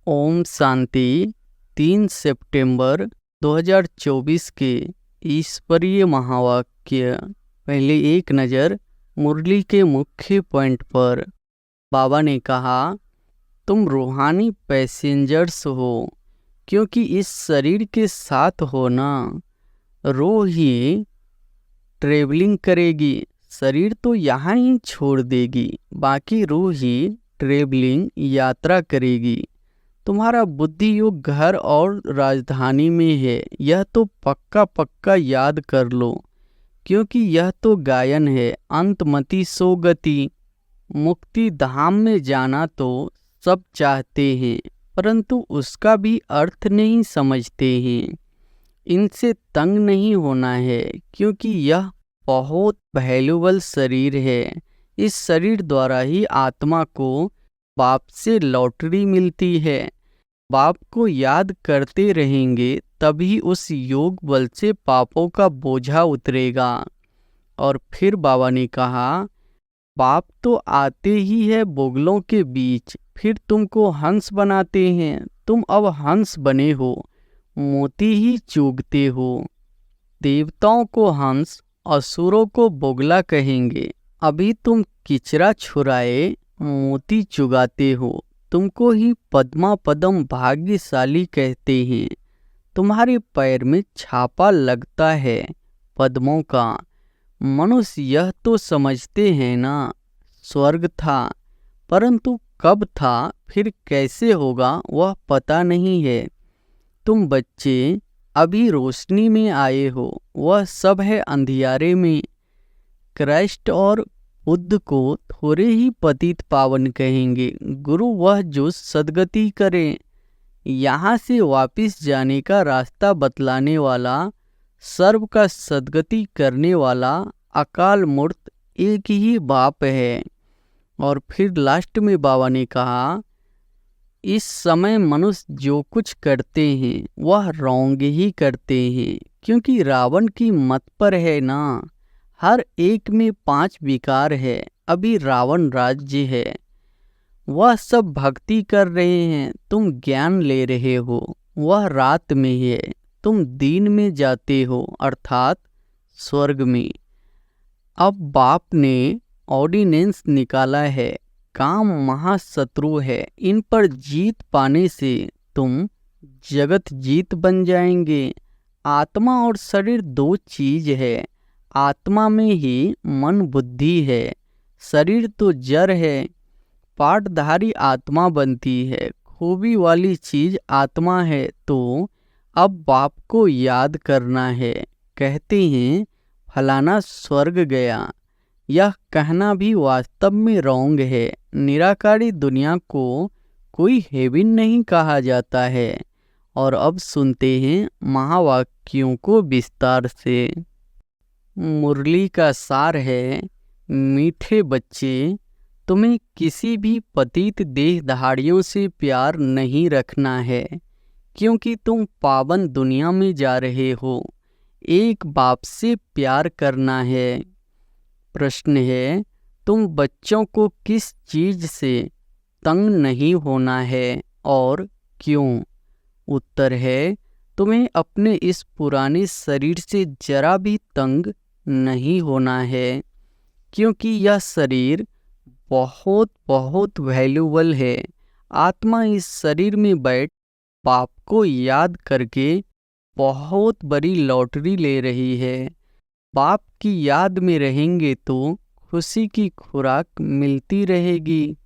ओम शांति। 3 सितंबर 2024 के ईश्वरीय महावाक्य। पहले एक नज़र मुरली के मुख्य पॉइंट पर। बाबा ने कहा, तुम रूहानी पैसेंजर्स हो, क्योंकि इस शरीर के साथ होना। रूह ही ट्रेवलिंग करेगी, शरीर तो यहाँ ही छोड़ देगी, बाकी रूह ही ट्रेवलिंग यात्रा करेगी। तुम्हारा बुद्धि योग घर और राजधानी में है, यह तो पक्का पक्का याद कर लो, क्योंकि यह तो गायन है। अंतमति सो गति, मुक्ति धाम में जाना तो सब चाहते हैं, परंतु उसका भी अर्थ नहीं समझते हैं। इनसे तंग नहीं होना है, क्योंकि यह बहुत वैल्यूबल शरीर है। इस शरीर द्वारा ही आत्मा को बाप से लॉटरी मिलती है। बाप को याद करते रहेंगे, तभी उस योग बल से पापों का बोझा उतरेगा। और फिर बाबा ने कहा, बाप तो आते ही है बोगलों के बीच, फिर तुमको हंस बनाते हैं। तुम अब हंस बने हो, मोती ही चुगते हो। देवताओं को हंस, असुरों को बोगला कहेंगे। अभी तुम किचरा छुराए मोती चुगाते हो। तुमको ही पद्मा पदम भाग्यशाली कहते हैं। तुम्हारे पैर में छापा लगता है पद्मों का। मनुष्य यह तो समझते हैं ना, स्वर्ग था, परंतु कब था फिर कैसे होगा वह पता नहीं है। तुम बच्चे अभी रोशनी में आए हो, वह सब है अंधियारे में। क्राइस्ट और बुद्ध को थोड़े ही पतित पावन कहेंगे। गुरु वह जो सद्गति करे, यहाँ से वापिस जाने का रास्ता बतलाने वाला, सर्व का सद्गति करने वाला अकाल मूर्त एक ही बाप है। और फिर लास्ट में बाबा ने कहा, इस समय मनुष्य जो कुछ करते हैं वह रॉन्ग ही करते हैं, क्योंकि रावण की मत पर है ना। हर एक में 5 विकार है। अभी रावण राज्य है, वह सब भक्ति कर रहे हैं, तुम ज्ञान ले रहे हो। वह रात में है, तुम दिन में जाते हो, अर्थात स्वर्ग में। अब बाप ने ऑर्डिनेंस निकाला है, काम महाशत्रु है, इन पर जीत पाने से तुम जगत जीत बन जाएंगे। आत्मा और शरीर 2 चीज है। आत्मा में ही मन बुद्धि है, शरीर तो जड़ है। पाठधारी आत्मा बनती है, खूबी वाली चीज आत्मा है। तो अब बाप को याद करना है। कहते हैं फलाना स्वर्ग गया, यह कहना भी वास्तव में रॉन्ग है। निराकारी दुनिया को कोई हेवन नहीं कहा जाता है। और अब सुनते हैं महावाक्यों को विस्तार से। मुरली का सार है, मीठे बच्चे, तुम्हें किसी भी पतित देहधारियों से प्यार नहीं रखना है, क्योंकि तुम पावन दुनिया में जा रहे हो। एक बाप से प्यार करना है। प्रश्न है, तुम बच्चों को किस चीज से तंग नहीं होना है और क्यों? उत्तर है, तुम्हें अपने इस पुराने शरीर से जरा भी तंग नहीं होना है, क्योंकि यह शरीर बहुत बहुत वैल्यूबल है। आत्मा इस शरीर में बैठ बाप को याद करके बहुत बड़ी लॉटरी ले रही है। बाप की याद में रहेंगे तो खुशी की खुराक मिलती रहेगी।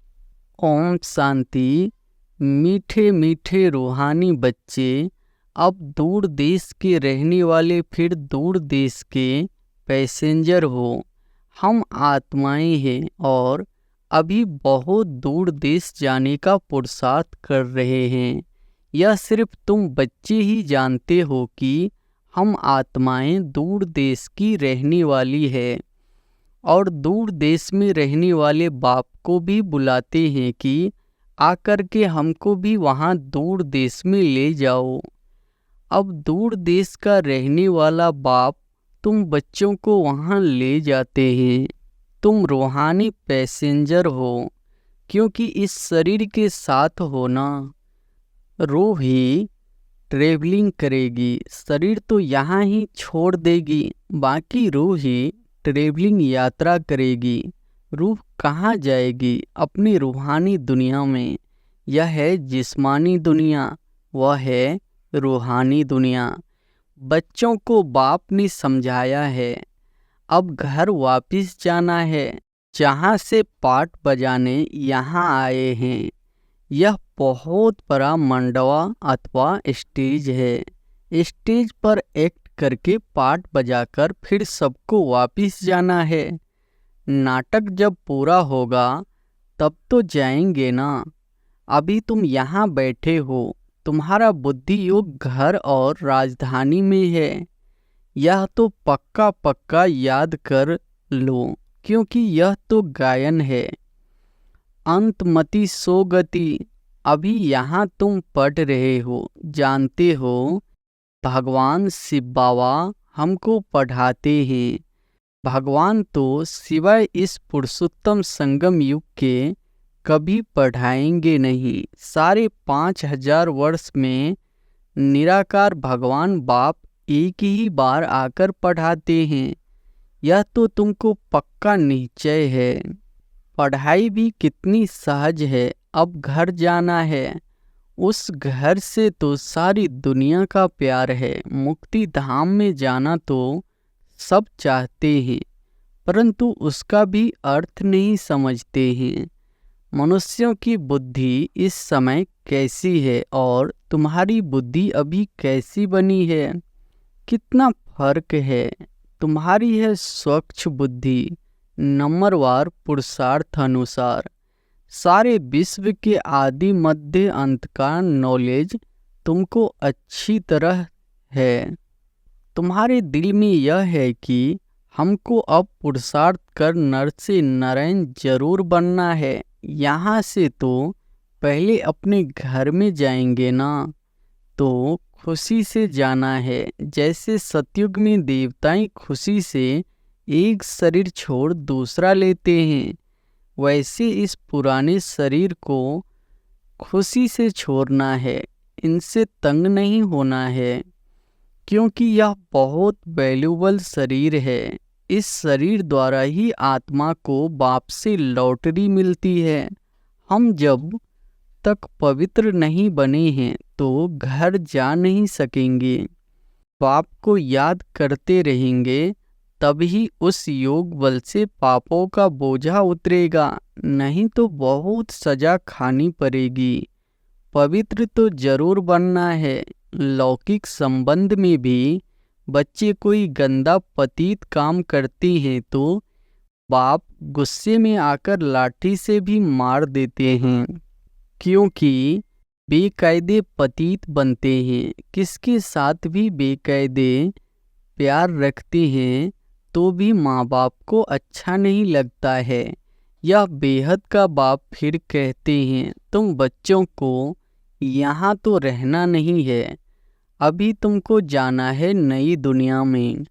ओम शांति। मीठे मीठे रूहानी बच्चे, अब दूर देश के रहने वाले फिर दूर देश के पैसेंजर हो। हम आत्माएं हैं और अभी बहुत दूर देश जाने का पुरुषार्थ कर रहे हैं। यह सिर्फ तुम बच्चे ही जानते हो कि हम आत्माएं दूर देश की रहने वाली है। और दूर देश में रहने वाले बाप को भी बुलाते हैं कि आकर के हमको भी वहाँ दूर देश में ले जाओ। अब दूर देश का रहने वाला बाप तुम बच्चों को वहाँ ले जाते हैं। तुम रूहानी पैसेंजर हो, क्योंकि इस शरीर के साथ होना। रूह ही ट्रेवलिंग करेगी, शरीर तो यहाँ ही छोड़ देगी, बाकी रूह ही ट्रेवलिंग यात्रा करेगी। रूह कहाँ जाएगी? अपनी रूहानी दुनिया में। यह है जिस्मानी दुनिया, वह है रूहानी दुनिया। बच्चों को बाप ने समझाया है, अब घर वापस जाना है, जहाँ से पाठ बजाने यहाँ आए हैं। यह बहुत बड़ा मंडवा अथवा स्टेज है। स्टेज पर एक्ट करके पाठ बजाकर फिर सबको वापस जाना है। नाटक जब पूरा होगा तब तो जाएंगे ना। अभी तुम यहाँ बैठे हो, तुम्हारा बुद्धि योग घर और राजधानी में है। यह तो पक्का पक्का याद कर लो, क्योंकि यह तो गायन है। अंतमति सो गति। अभी यहाँ तुम पढ़ रहे हो, जानते हो भगवान शिव बाबा हमको पढ़ाते हैं। भगवान तो सिवाय इस पुरुषोत्तम संगम युग के कभी पढ़ाएंगे नहीं। सारे 5000 वर्ष में निराकार भगवान बाप एक ही बार आकर पढ़ाते हैं। यह तो तुमको पक्का निश्चय है। पढ़ाई भी कितनी सहज है। अब घर जाना है। उस घर से तो सारी दुनिया का प्यार है। मुक्ति धाम में जाना तो सब चाहते हैं, परंतु उसका भी अर्थ नहीं समझते हैं। मनुष्यों की बुद्धि इस समय कैसी है और तुम्हारी बुद्धि अभी कैसी बनी है? कितना फर्क है। तुम्हारी है स्वच्छ बुद्धि, नंबरवार पुरुषार्थ अनुसार। सारे विश्व के आदि मध्य अंत का नॉलेज तुमको अच्छी तरह है। तुम्हारे दिल में यह है कि हमको अब पुरुषार्थ कर नर से नारायण जरूर बनना है। यहाँ से तो पहले अपने घर में जाएंगे ना, तो खुशी से जाना है। जैसे सतयुग में देवताएं खुशी से एक शरीर छोड़ दूसरा लेते हैं, वैसे इस पुराने शरीर को खुशी से छोड़ना है। इनसे तंग नहीं होना है, क्योंकि यह बहुत वैल्यूबल शरीर है। इस शरीर द्वारा ही आत्मा को बाप से लॉटरी मिलती है। हम जब तक पवित्र नहीं बने हैं तो घर जा नहीं सकेंगे। बाप को याद करते रहेंगे, तभी उस योग बल से पापों का बोझा उतरेगा, नहीं तो बहुत सजा खानी पड़ेगी। पवित्र तो जरूर बनना है। लौकिक संबंध में भी बच्चे कोई गंदा पतित काम करते हैं तो बाप गुस्से में आकर लाठी से भी मार देते हैं, क्योंकि बेकायदे पतित बनते हैं। किसके साथ भी बेकायदे प्यार रखते हैं तो भी माँ बाप को अच्छा नहीं लगता है। यह बेहद का बाप फिर कहते हैं, तुम बच्चों को यहाँ तो रहना नहीं है, अभी तुमको जाना है नई दुनिया में।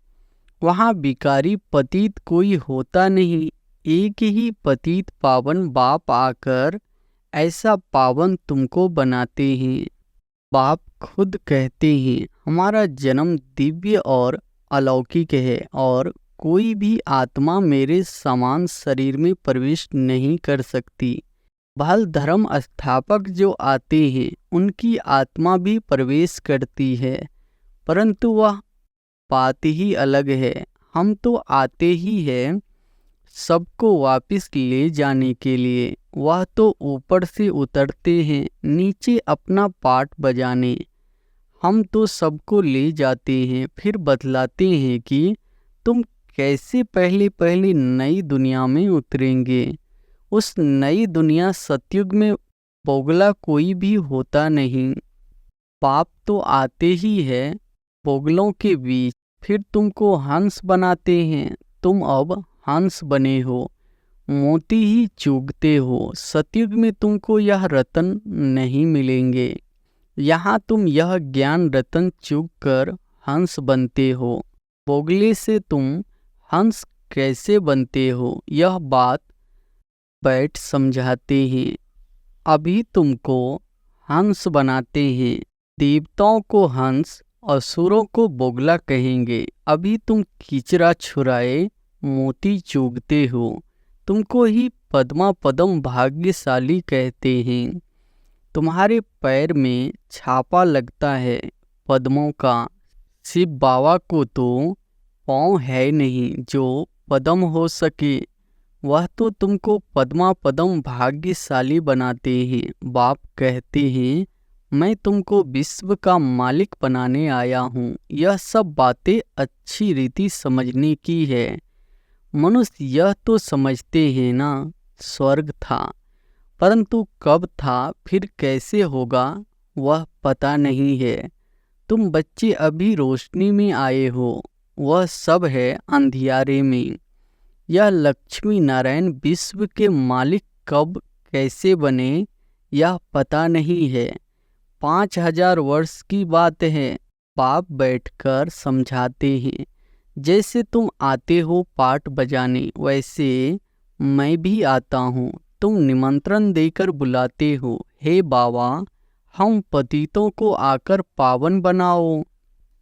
वहाँ बिकारी पतित कोई होता नहीं, एक ही पतित पावन बाप आकर ऐसा पावन तुमको बनाते हैं। बाप खुद कहते हैं, हमारा जन्म दिव्य और अलौकिक है और कोई भी आत्मा मेरे समान शरीर में प्रवेश नहीं कर सकती। बाल धर्म स्थापक जो आते हैं उनकी आत्मा भी प्रवेश करती है, परंतु वह बात ही अलग है। हम तो आते ही हैं सबको वापस ले जाने के लिए। वह तो ऊपर से उतरते हैं नीचे अपना पाठ बजाने। हम तो सबको ले जाते हैं, फिर बतलाते हैं कि तुम कैसे पहले पहले नई दुनिया में उतरेंगे। उस नई दुनिया सतयुग में बोगला कोई भी होता नहीं। पाप तो आते ही है बोगलों के बीच, फिर तुमको हंस बनाते हैं। तुम अब हंस बने हो, मोती ही चुगते हो। सतयुग में तुमको यह रतन नहीं मिलेंगे। यहाँ तुम यह ज्ञान रतन चुग कर हंस बनते हो। बोगले से तुम हंस कैसे बनते हो, यह बात बैठ समझाते हैं। अभी तुमको हंस बनाते हैं। देवताओं को हंस, असुरों को बोगला कहेंगे। अभी तुम कीचड़ा छुराए मोती चुगते हो। तुमको ही पद्मा पदम भाग्यशाली कहते हैं। तुम्हारे पैर में छापा लगता है पद्मों का। शिव बाबा को तो पाँव है नहीं जो पद्म हो सके। वह तो तुमको पद्मा पदम भाग्यशाली बनाते हैं। बाप कहते हैं मैं तुमको विश्व का मालिक बनाने आया हूँ। यह सब बातें अच्छी रीति समझने की है। मनुष्य यह तो समझते हैं ना स्वर्ग था, परंतु कब था फिर कैसे होगा वह पता नहीं है। तुम बच्चे अभी रोशनी में आए हो, वह सब है अंधियारे में। यह लक्ष्मी नारायण विश्व के मालिक कब कैसे बने यह पता नहीं है। 5000 वर्ष की बात है। बाप बैठकर समझाते हैं। जैसे तुम आते हो पाठ बजाने, वैसे मैं भी आता हूँ। तुम निमंत्रण देकर बुलाते हो, हे बाबा हम पतितों को आकर पावन बनाओ।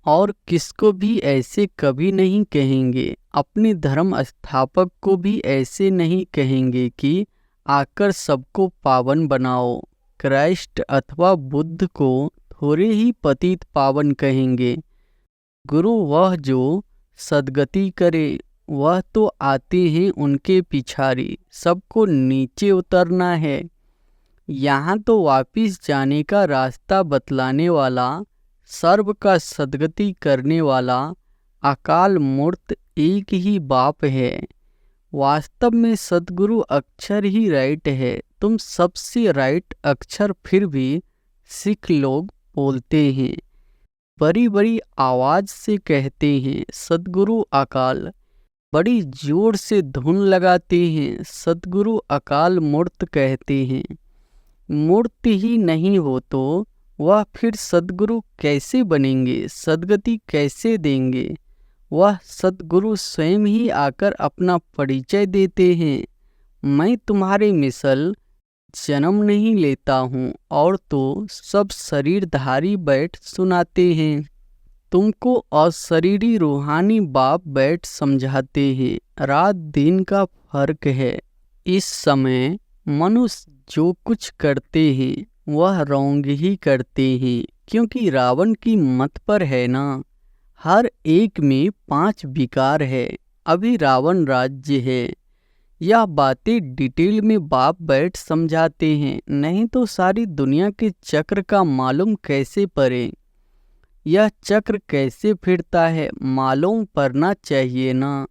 और किसको भी ऐसे कभी नहीं कहेंगे। अपने धर्म स्थापक को भी ऐसे नहीं कहेंगे कि आकर सबको पावन बनाओ। क्राइस्ट अथवा बुद्ध को थोड़े ही पतित पावन कहेंगे। गुरु वह जो सद्गति करे, वह तो आते हैं उनके पिछाड़ी। सबको नीचे उतरना है। यहाँ तो वापिस जाने का रास्ता बतलाने वाला, सर्व का सद्गति करने वाला अकाल मूर्त एक ही बाप है। वास्तव में सद्गुरु अक्षर ही राइट है। तुम सबसे राइट अक्षर फिर भी सिख लोग बोलते हैं, बड़ी बड़ी आवाज से कहते हैं सद्गुरु अकाल। बड़ी जोर से धुन लगाते हैं सद्गुरु अकाल मूर्त कहते हैं। मूर्त ही नहीं हो तो वह फिर सद्गुरु कैसे बनेंगे, सद्गति कैसे देंगे। वह सद्गुरु स्वयं ही आकर अपना परिचय देते हैं। मैं तुम्हारे मिसल जन्म नहीं लेता हूँ और तो सब शरीरधारी बैठ सुनाते हैं। तुमको अशरीरी रूहानी बाप बैठ समझाते हैं। रात दिन का फर्क है। इस समय मनुष्य जो कुछ करते हैं वह रॉन्ग ही करते हैं, क्योंकि रावण की मत पर है ना। हर एक में 5 विकार है। अभी रावण राज्य है। यह बातें डिटेल में बाप बैठ समझाते हैं, नहीं तो सारी दुनिया के चक्र का मालूम कैसे पड़े। यह चक्र कैसे फिरता है मालूम पड़ना चाहिए ना।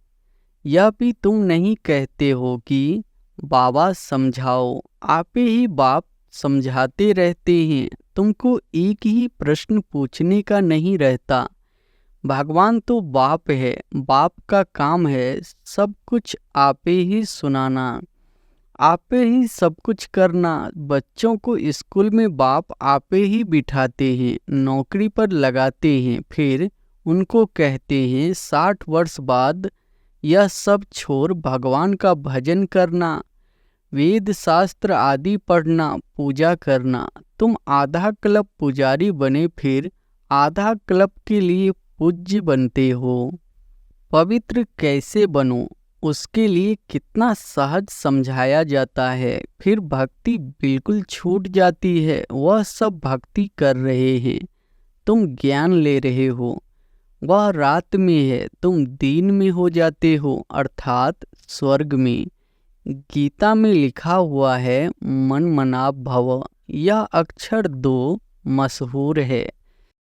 यह भी तुम नहीं कहते हो कि बाबा समझाओ, आपे ही बाप समझाते रहते हैं। तुमको एक ही प्रश्न पूछने का नहीं रहता। भगवान तो बाप है, बाप का काम है सब कुछ आपे ही सुनाना, आपे ही सब कुछ करना। बच्चों को स्कूल में बाप आपे ही बिठाते हैं, नौकरी पर लगाते हैं, फिर उनको कहते हैं 60 वर्ष बाद यह सब छोड़ भगवान का भजन करना, वेद शास्त्र आदि पढ़ना, पूजा करना। तुम आधा क्लब पुजारी बने, फिर आधा क्लब के लिए पूज्य बनते हो। पवित्र कैसे बनो उसके लिए कितना सहज समझाया जाता है। फिर भक्ति बिल्कुल छूट जाती है। वह सब भक्ति कर रहे हैं, तुम ज्ञान ले रहे हो। वह रात में है, तुम दिन में हो जाते हो, अर्थात स्वर्ग में। गीता में लिखा हुआ है मन मनाभ भव। यह अक्षर 2 मशहूर है।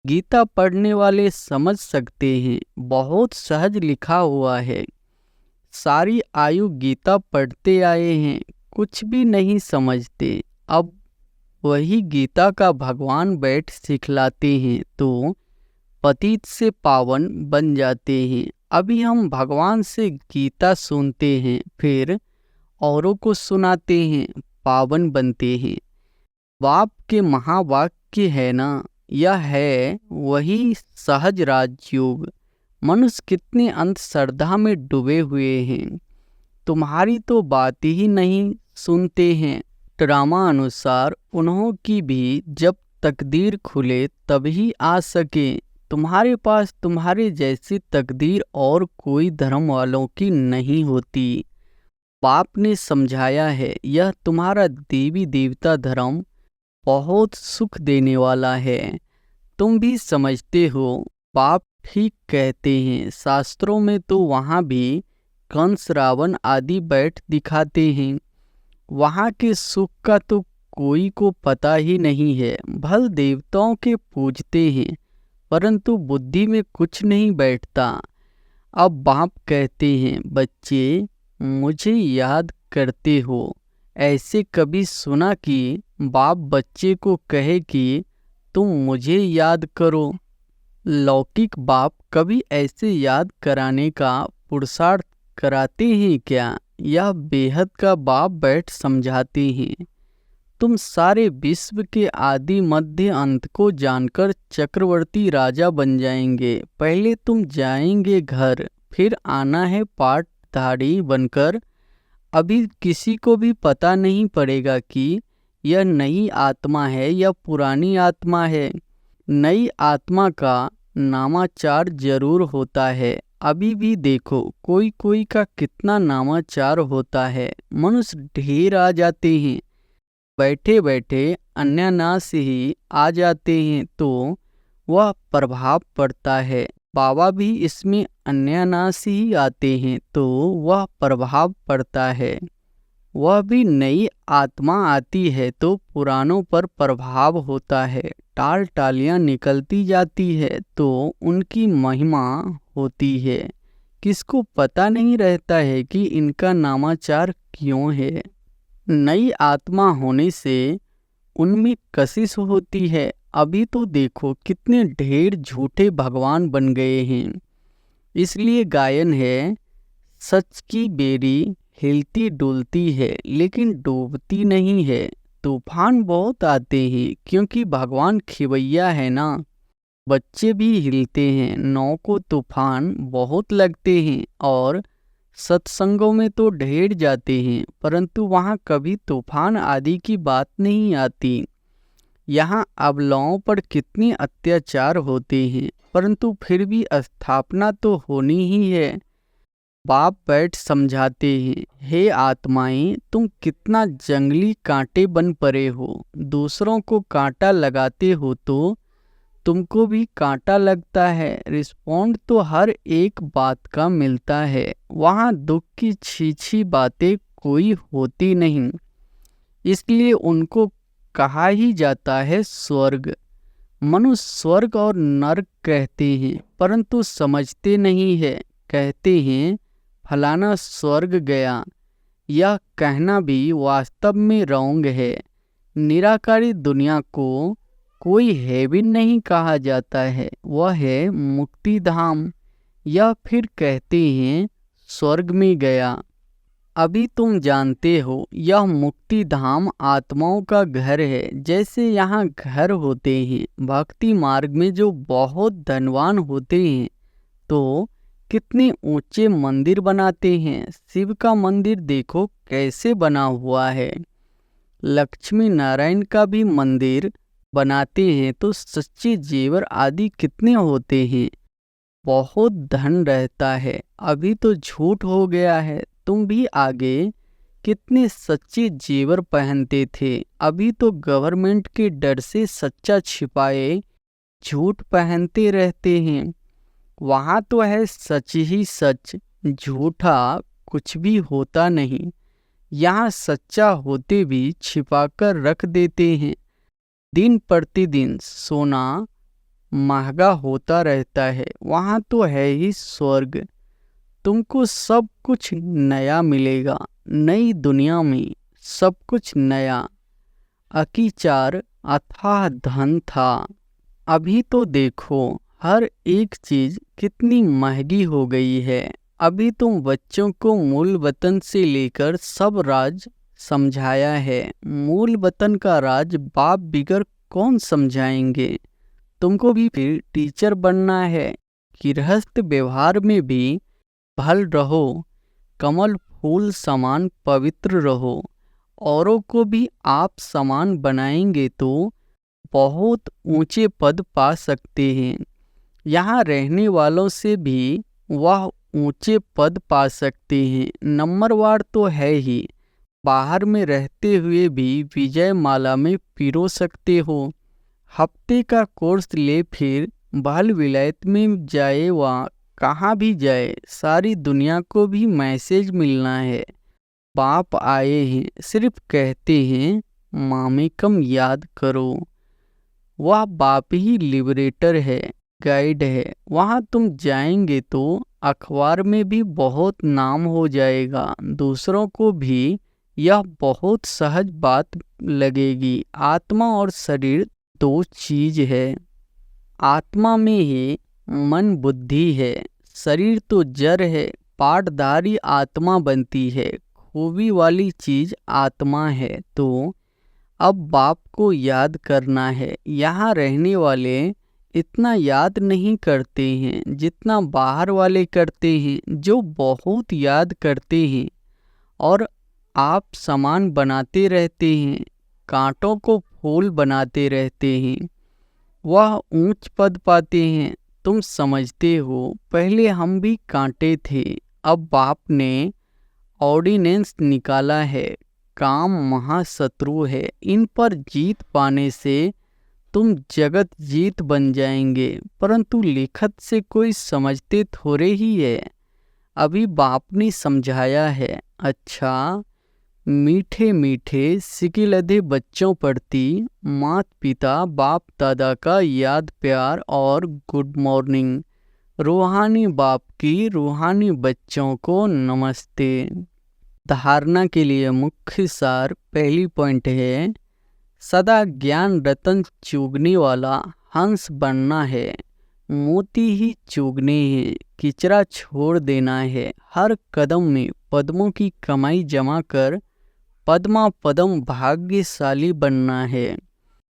गीता पढ़ने वाले समझ सकते हैं, बहुत सहज लिखा हुआ है। सारी आयु गीता पढ़ते आए हैं, कुछ भी नहीं समझते। अब वही गीता का भगवान बैठ सिखलाते हैं तो पतित से पावन बन जाते हैं। अभी हम भगवान से गीता सुनते हैं, फिर औरों को सुनाते हैं, पावन बनते हैं। बाप के महावाक्य है ना, यह है वही सहज राजयोग। मनुष्य कितने अंधश्रद्धा में डूबे हुए हैं। तुम्हारी तो बात ही नहीं सुनते हैं। ड्रामा अनुसार उन्हों की भी जब तकदीर खुले तभी आ सके। तुम्हारे पास तुम्हारे जैसी तकदीर और कोई धर्म वालों की नहीं होती। बाप ने समझाया है, यह तुम्हारा देवी देवता धर्म बहुत सुख देने वाला है। तुम भी समझते हो, बाप ठीक कहते हैं। शास्त्रों में तो वहाँ भी कंस रावण आदि बैठ दिखाते हैं। वहाँ के सुख का तो कोई को पता ही नहीं है। भल देवताओं के पूजते हैं, परंतु बुद्धि में कुछ नहीं बैठता। अब बाप कहते हैं, बच्चे मुझे याद करते हो? ऐसे कभी सुना कि बाप बच्चे को कहे कि तुम मुझे याद करो? लौकिक बाप कभी ऐसे याद कराने का पुरुषार्थ कराते हैं क्या? यह बेहद का बाप बैठ समझाते हैं। तुम सारे विश्व के आदि मध्य अंत को जानकर चक्रवर्ती राजा बन जाएंगे। पहले तुम जाएंगे घर, फिर आना है पाटधारी बनकर। अभी किसी को भी पता नहीं पड़ेगा कि यह नई आत्मा है या पुरानी आत्मा है। नई आत्मा का नामाचार जरूर होता है। अभी भी देखो कोई कोई का कितना नामाचार होता है। मनुष्य ढेर आ जाते हैं, बैठे बैठे अन्यनाश ही आ जाते हैं, तो वह प्रभाव पड़ता है। बाबा भी इसमें अन्यनाश ही आते हैं, तो वह प्रभाव पड़ता है। वह भी नई आत्मा आती है तो पुरानों पर प्रभाव होता है। टाल टालियाँ निकलती जाती है तो उनकी महिमा होती है। किसको पता नहीं रहता है कि इनका नामाचार क्यों है। नई आत्मा होने से उनमें कशिश होती है। अभी तो देखो कितने ढेर झूठे भगवान बन गए हैं। इसलिए गायन है, सच की बेरी हिलती डुलती है लेकिन डूबती नहीं है। तूफान बहुत आते हैं क्योंकि भगवान खिवैया है ना। बच्चे भी हिलते हैं, नाव को तूफान बहुत लगते हैं और सत्संगों में तो ढेर जाते हैं, परंतु वहाँ कभी तूफान आदि की बात नहीं आती। यहाँ अबलाओं पर कितने अत्याचार होते हैं, परंतु फिर भी स्थापना तो होनी ही है। बाप बैठ समझाते हैं, हे आत्माएं, तुम कितना जंगली कांटे बन पड़े हो। दूसरों को कांटा लगाते हो तो तुमको भी कांटा लगता है। रिस्पॉन्ड तो हर एक बात का मिलता है। वहाँ दुख की छीछी बातें कोई होती नहीं, इसलिए उनको कहा ही जाता है स्वर्ग। मनुष्य स्वर्ग और नरक कहते हैं, परंतु समझते नहीं है। कहते हैं फलाना स्वर्ग गया। यह कहना भी वास्तव में रॉन्ग है। निराकारी दुनिया को कोई हेवन नहीं कहा जाता है, वह है मुक्ति धाम। या फिर कहते हैं स्वर्ग में गया। अभी तुम जानते हो यह मुक्ति धाम आत्माओं का घर है। जैसे यहाँ घर होते हैं, भक्ति मार्ग में जो बहुत धनवान होते हैं तो कितने ऊंचे मंदिर बनाते हैं। शिव का मंदिर देखो कैसे बना हुआ है। लक्ष्मी नारायण का भी मंदिर बनाते हैं तो सच्चे जेवर आदि कितने होते हैं। बहुत धन रहता है। अभी तो झूठ हो गया है। तुम भी आगे कितने सच्चे जेवर पहनते थे। अभी तो गवर्नमेंट के डर से सच्चा छिपाए झूठ पहनते रहते हैं। वहाँ तो है सच ही सच, झूठा कुछ भी होता नहीं। यहाँ सच्चा होते भी छिपाकर रख देते हैं। दिन प्रतिदिन सोना महंगा होता रहता है। वहाँ तो है ही स्वर्ग। तुमको सब कुछ नया मिलेगा। नई दुनिया में सब कुछ नया। अकीचार अथाह धन था। अभी तो देखो हर एक चीज कितनी महंगी हो गई है। अभी तुम बच्चों को मूल वतन से लेकर सब राज समझाया है। मूल वतन का राज बाप बिगर कौन समझाएंगे। तुमको भी फिर टीचर बनना है। गृहस्थ व्यवहार में भी भल रहो, कमल फूल समान पवित्र रहो औरों को भी आप समान बनाएंगे तो बहुत ऊंचे पद पा सकते हैं। यहाँ रहने वालों से भी वह ऊंचे पद पा सकते हैं। नंबरवार तो है ही, बाहर में रहते हुए भी विजय माला में पिरो सकते हो। हफ्ते का कोर्स ले फिर बाल विलायत में जाए व कहाँ भी जाए, सारी दुनिया को भी मैसेज मिलना है। बाप आए हैं, सिर्फ कहते हैं मामेकम याद करो। वह बाप ही लिबरेटर है, गाइड है। वहाँ तुम जाएंगे तो अखबार में भी बहुत नाम हो जाएगा, दूसरों को भी यह बहुत सहज बात लगेगी। आत्मा और शरीर दो चीज है। आत्मा में ही मन बुद्धि है, शरीर तो जड़ है, पाटधारी आत्मा बनती है। खूबी वाली चीज आत्मा है। तो अब बाप को याद करना है। यहाँ रहने वाले इतना याद नहीं करते हैं जितना बाहर वाले करते हैं, जो बहुत याद करते हैं और आप सामान बनाते रहते हैं, कांटों को फूल बनाते रहते हैं, वह ऊंच पद पाते हैं। तुम समझते हो पहले हम भी कांटे थे, अब बाप ने ऑर्डिनेंस निकाला है। काम महाशत्रु है, इन पर जीत पाने से तुम जगत जीत बन जाएंगे। परंतु लिखत से कोई समझते थोड़े ही है। अभी बाप ने समझाया है। अच्छा, मीठे मीठे सिकिलधे बच्चों प्रति माता पिता बाप दादा का याद प्यार और गुड मॉर्निंग। रूहानी बाप की रूहानी बच्चों को नमस्ते। धारणा के लिए मुख्य सार पहली पॉइंट है, सदा ज्ञान रतन चुगने वाला हंस बनना है। मोती ही चुगने हैं, किचरा छोड़ देना है। हर कदम में पद्मों की कमाई जमा कर पद्मा पदम भाग्यशाली बनना है।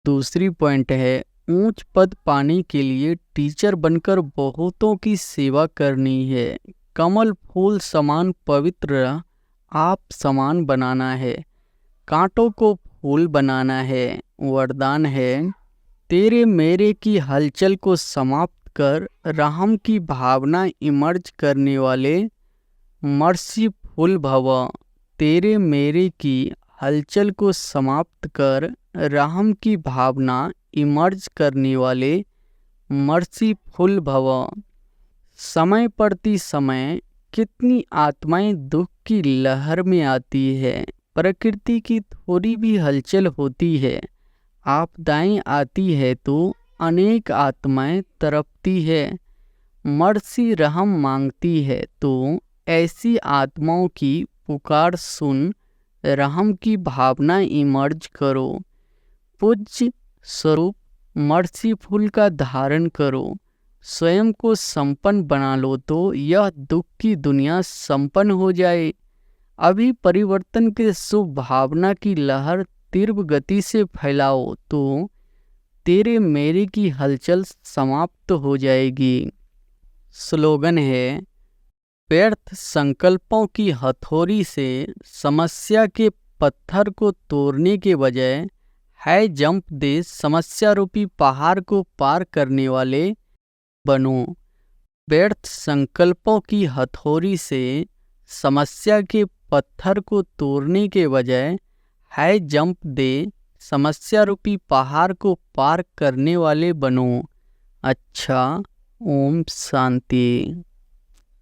दूसरी पॉइंट है, ऊंच पद पाने के लिए टीचर बनकर बहुतों की सेवा करनी है। कमल फूल समान पवित्र आप समान बनाना है, कांटों को फूल बनाना है। वरदान है, तेरे मेरे की हलचल को समाप्त कर रहम की भावना इमर्ज करने वाले मर्सीफुल भव। तेरे मेरे की हलचल को समाप्त कर रहम की भावना इमर्ज करने वाले मर्सीफुल भव। समय प्रति समय कितनी आत्माएं दुख की लहर में आती है। प्रकृति की थोड़ी भी हलचल होती है, आपदाएं आती है तो अनेक आत्माएं तड़पती है, मर्सी रहम मांगती है। तो ऐसी आत्माओं की पुकार सुन रहम की भावना इमर्ज करो। पूज्य स्वरूप मर्सीफुल का धारण करो। स्वयं को संपन्न बना लो तो यह दुख की दुनिया संपन्न हो जाए। अभी परिवर्तन के शुभ भावना की लहर तीव्र गति से फैलाओ तो तेरे मेरे की हलचल समाप्त हो जाएगी। स्लोगन है, व्यर्थ संकल्पों की हथौड़ी से समस्या के पत्थर को तोड़ने के बजाय हाई जंप दे समस्या रूपी पहाड़ को पार करने वाले बनो। व्यर्थ संकल्पों की हथौड़ी से समस्या के पत्थर को तोड़ने के बजाय हाई जंप दे समस्या रूपी पहाड़ को पार करने वाले बनो। अच्छा, ओम शांति।